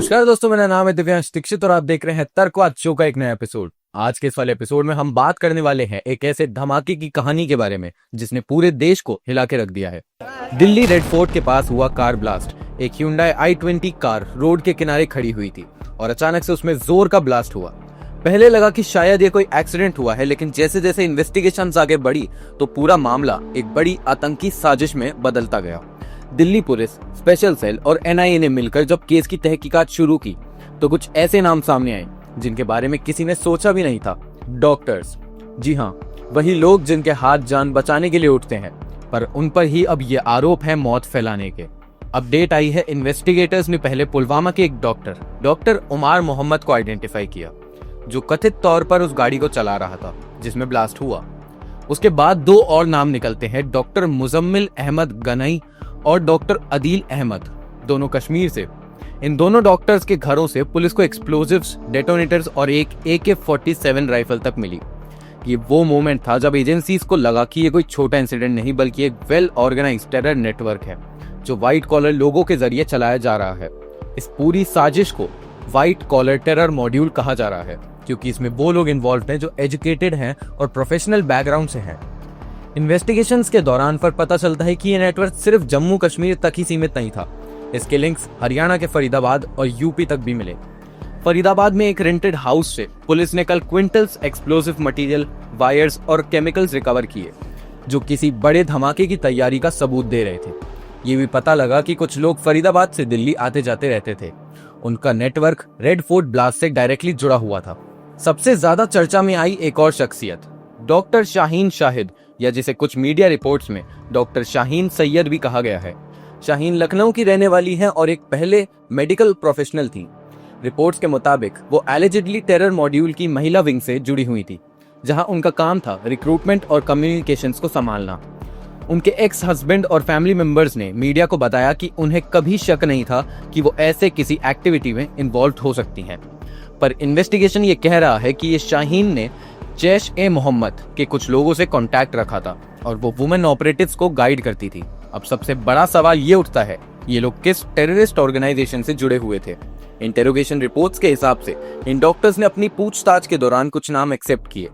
नमस्कार दोस्तों, मेरा नाम है दिव्यांश दीक्षित और आप देख रहे हैं तर्कवाद शो का एक नया एपिसोड। आज के इस वाले एपिसोड में हम बात करने वाले हैं एक ऐसे धमाके की कहानी के बारे में जिसने पूरे देश को हिला के रख दिया है। दिल्ली रेड फोर्ट के पास हुआ कार ब्लास्ट। एक Hyundai i20 कार रोड के किनारे खड़ी हुई थी और अचानक से उसमें जोर का ब्लास्ट हुआ। पहले लगा कि शायद ये कोई एक्सीडेंट हुआ है, लेकिन जैसे जैसे इन्वेस्टिगेशन आगे बढ़ी तो पूरा मामला एक बड़ी आतंकी साजिश में बदलता गया। दिल्ली पुलिस, स्पेशल सेल और NIA ने मिलकर जब केस की तहकीकात शुरू की तो कुछ ऐसे नाम सामने आए जिनके बारे में किसी ने सोचा भी नहीं था। डॉक्टर्स, जी हाँ, वही लोग जिनके हाथ जान बचाने के लिए उठते हैं, पर उन पर ही अब ये आरोप है मौत फैलाने के। अपडेट आई है, इन्वेस्टिगेटर्स ने पहले पुलवामा के एक डॉक्टर उमार मोहम्मद को आइडेंटिफाई किया, जो कथित तौर पर उस गाड़ी को चला रहा था जिसमें ब्लास्ट हुआ। उसके बाद दो और नाम निकलते हैं, डॉक्टर मुजम्मिल अहमद गनई और डॉक्टर अदील अहमद, दोनों कश्मीर से। इन दोनों डॉक्टर्स के घरों से पुलिस को एक्सप्लोजिव्स, डेटोनेटर्स और एक AK-47 राइफल तक मिली। ये वो मोमेंट था जब एजेंसीज को लगा कि ये कोई छोटा इंसिडेंट नहीं बल्कि एक वेल ऑर्गेनाइज्ड टेरर नेटवर्क है जो व्हाइट कॉलर लोगों के जरिए चलाया जा रहा है। इस पूरी साजिश को व्हाइट कॉलर टेरर मॉड्यूल कहा जा रहा है क्योंकि इसमें वो लोग इन्वॉल्व हैं जो एजुकेटेड हैं और प्रोफेशनल बैकग्राउंड से हैं। इन्वेस्टिगेशंस के दौरान पर पता चलता है कि ये नेटवर्क सिर्फ जम्मू कश्मीर तक ही सीमित नहीं था। इसके लिंक्स हरियाणा के फरीदाबाद और यूपी तक भी मिले। फरीदाबाद में एक रेंटेड हाउस से पुलिस ने कल क्विंटल्स एक्सप्लोसिव मटेरियल, वायर्स और केमिकल्स रिकवर किए जो किसी बड़े धमाके की तैयारी का सबूत दे रहे थे। ये भी पता लगा कि कुछ लोग फरीदाबाद से दिल्ली आते जाते रहते थे। उनका नेटवर्क रेड फोर्ट ब्लास्ट से डायरेक्टली जुड़ा हुआ था। सबसे ज्यादा चर्चा में आई एक और शख्सियत, डॉक्टर शाहीन शाहिद, या जिसे कुछ मीडिया रिपोर्ट्स में डॉक्टर शाहीन सैयद भी कहा गया है। शाहीन लखनऊ की रहने वाली हैं और एक पहले मेडिकल प्रोफेशनल थी। रिपोर्ट्स के मुताबिक वो एलिजिडली टेरर मॉड्यूल की महिला विंग से जुड़ी हुई थी, जहां उनका काम था रिक्रूटमेंट और कम्युनिकेशंस को संभालना। उनके एक्स हस्बैंड और फैमिली मेंबर्स ने मीडिया को बताया कि उन्हें कभी शक नहीं था कि वो ऐसे किसी एक्टिविटी में इन्वॉल्व हो सकती हैं, पर इन्वेस्टिगेशन ये कह रहा है कि ये शाहीन ने जैश-ए-मोहम्मद के कुछ लोगों से कांटेक्ट रखा था और वो वुमेन ऑपरेटिव्स को गाइड करती थी। अब सबसे बड़ा सवाल ये उठता है, ये लोग किस टेररिस्ट ऑर्गेनाइजेशन से जुड़े हुए थे। इंटेरोगेशन रिपोर्ट्स के हिसाब से इन डॉक्टर्स ने अपनी पूछताछ के दौरान कुछ नाम एक्सेप्ट किए।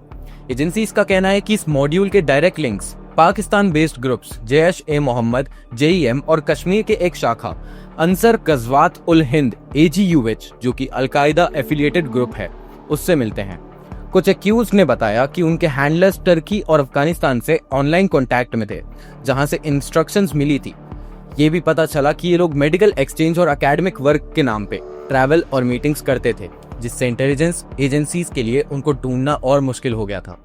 एजेंसीज का कहना है कि इस मॉड्यूल के direct links Pakistan based groups Jaish-e-Mohammed, JEM और कश्मीर के एक शाखा अंसर गज़वात उल हिंद AGUH, जो कि अलकायदा एफिलिएटेड ग्रुप है, उससे मिलते हैं। कुछ एक्यूज ने बताया कि उनके हैंडलर्स टर्की और अफगानिस्तान से ऑनलाइन कांटेक्ट में थे, जहां से इंस्ट्रक्शंस मिली थी। ये भी पता चला कि ये लोग मेडिकल एक्सचेंज और एकेडमिक वर्क के नाम पे ट्रैवल और मीटिंग्स करते थे, जिससे इंटेलिजेंस एजेंसीज के लिए उनको ढूंढना और मुश्किल हो गया था।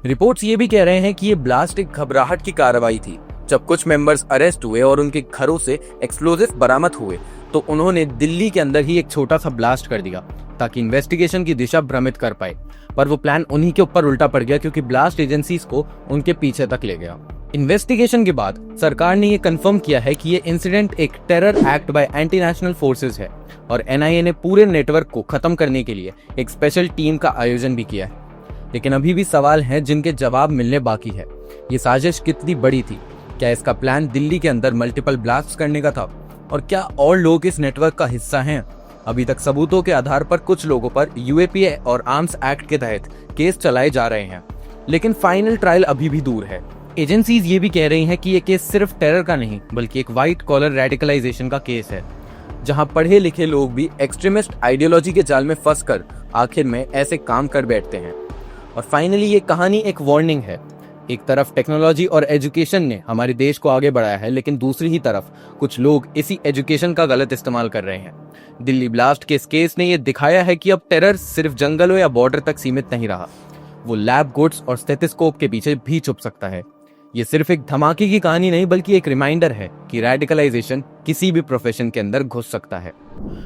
रिपोर्ट्स ये भी कह रहे हैं कि ये ब्लास्ट एक घबराहट की कार्रवाई थी। जब कुछ मेंबर्स अरेस्ट हुए और उनके घरों से एक्सप्लोजिव बरामद हुए तो उन्होंने दिल्ली के अंदर ही एक छोटा सा ब्लास्ट कर दिया ताकि इन्वेस्टिगेशन की दिशा भ्रमित कर पाए, पर वो प्लान उन्हीं के ऊपर उल्टा पड़ गया क्योंकि ब्लास्ट एजेंसीज को उनके पीछे तक ले गया। इन्वेस्टिगेशन के बाद सरकार ने ये कंफर्म किया है कि ये इंसिडेंट एक terror act by anti national forces है और NIA ने पूरे नेटवर्क को खत्म करने के लिए एक स्पेशल टीम का आयोजन भी किया है। लेकिन अभी भी सवाल हैं जिनके जवाब मिलने बाकी है। ये साजिश कितनी बड़ी थी? क्या इसका प्लान दिल्ली के अंदर मल्टीपल ब्लास्ट करने का था? और क्या और लोग इस नेटवर्क का हिस्सा हैं? अभी तक सबूतों के आधार पर कुछ लोगों पर UAPA और आर्म्स एक्ट के तहत केस चलाए जा रहे हैं, लेकिन फाइनल ट्रायल अभी भी दूर है। एजेंसीज ये भी कह रही हैं कि ये केस सिर्फ टेरर का नहीं बल्कि एक व्हाइट कॉलर रेडिकलाइजेशन का केस है, जहां पढ़े लिखे लोग भी एक्सट्रीमिस्ट आइडियोलॉजी के जाल में फंसकर आखिर में ऐसे काम कर बैठते हैं। और फाइनली ये कहानी एक वार्निंग है। एक तरफ टेक्नोलॉजी और एजुकेशन ने हमारे देश को आगे बढ़ाया है, लेकिन दूसरी ही तरफ कुछ लोग इसी एजुकेशन का गलत इस्तेमाल कर रहे हैं। दिल्ली ब्लास्ट के इस केस ने यह दिखाया है कि अब टेरर सिर्फ जंगलों या बॉर्डर तक सीमित नहीं रहा, वो लैब कोट्स और स्टेथोस्कोप के पीछे भी छुप सकता है। ये सिर्फ एक धमाके की कहानी नहीं बल्कि एक रिमाइंडर है कि रेडिकलाइजेशन किसी भी प्रोफेशन के अंदर घुस सकता है।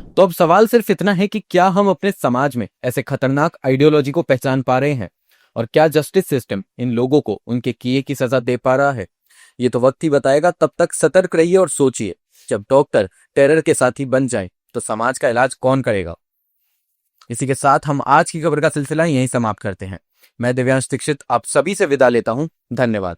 तो अब सवाल सिर्फ इतना है कि क्या हम अपने समाज में ऐसे खतरनाक आइडियोलॉजी को पहचान पा रहे हैं, और क्या जस्टिस सिस्टम इन लोगों को उनके किए की सजा दे पा रहा है? ये तो वक्त ही बताएगा। तब तक सतर्क रहिए और सोचिए, जब डॉक्टर टेरर के साथी बन जाए तो समाज का इलाज कौन करेगा? इसी के साथ हम आज की खबर का सिलसिला यहीं समाप्त करते हैं। मैं दिव्यांश दीक्षित आप सभी से विदा लेता हूं। धन्यवाद।